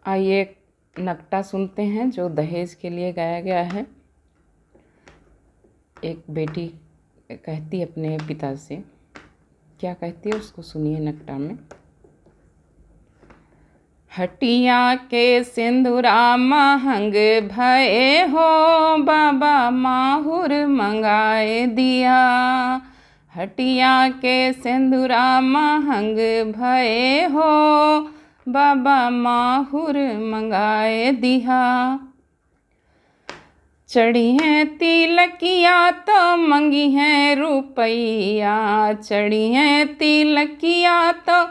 आइए एक नकटा सुनते हैं जो दहेज के लिए गाया गया है। एक बेटी कहती है अपने पिता से, क्या कहती है उसको सुनिए नकटा में। हटिया के सिंदूरा महंग भये हो, बाबा माहुर मंगाए दिया। हटिया के सिंदूरा महंग भये हो, बाबा माहुर मंगाए दिया। चढ़ी हैं तिलकिया तो मंगी हैं रुपैया, चढ़ी हैं तिलकिया तो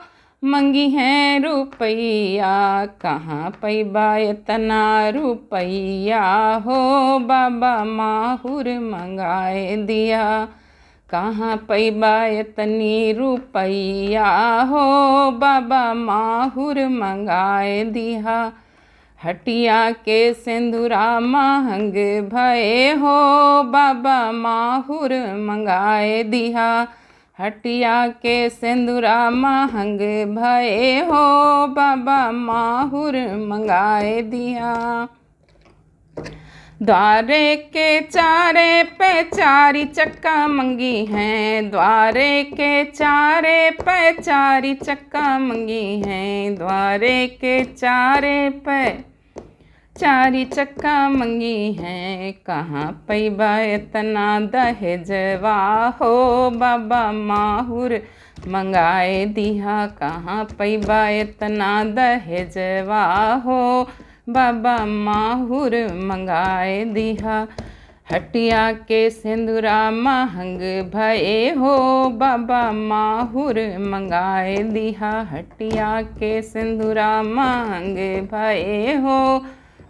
मंगी हैं रुपैया। कहाँ पैबा इतना रुपैया हो, बाबा माहुर मंगाए दिया। कहाँ पैबा इतनी रुपैया हो, बाबा माहुर मंगाए दिया। हटिया के सिंदूरा महंग भये हो, बाबा माहुर मंगाए दिया। हटिया के सिंदूरा महंग भये हो, बाबा माहुर मंगाए दिया। द्वारे के चारे पे चारी चक्का मंगी हैं, द्वारे के चारे पे चारी चक्का मंगी हैं। द्वारे के चारे पे चारी चक्का मंगी हैं। कहाँ पैबा इतना दहेजवा हो, बाबा माहुर मंगाए दिया। कहाँ पैबा इतना दहेजवा हो, बाबा माहुर मंगाए दिया। हटिया के सिंदूरा महंग भये हो, बाबा माहुर मंगाए दिया। हटिया के सिंदूरा महंग भये हो,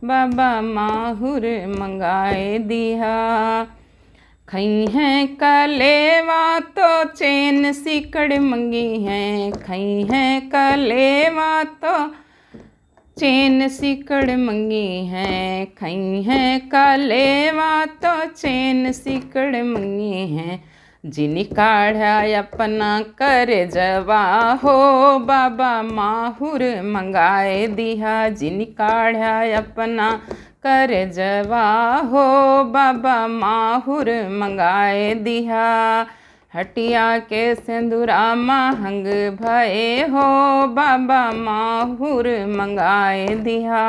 बाबा माहुर मंगाए दिया। खई हैं कलेवा तो चैन सिकड़ मंगी हैं, खई हैं कलेवा तो चैन सिकड़ मंगी हैं। खई हैं कलेवा तो चैन सिकड़ मंगी हैं। जिनी काढ़ा अपना कर जवा हो, बाबा माहुर मंगाए दिया। जिनी काढ़ा अपना कर जवा हो, बाबा माहुर मंगाए दिया। हटिया के सिंदूरा महंग भये हो, बाबा माहुर मंगाए दिया।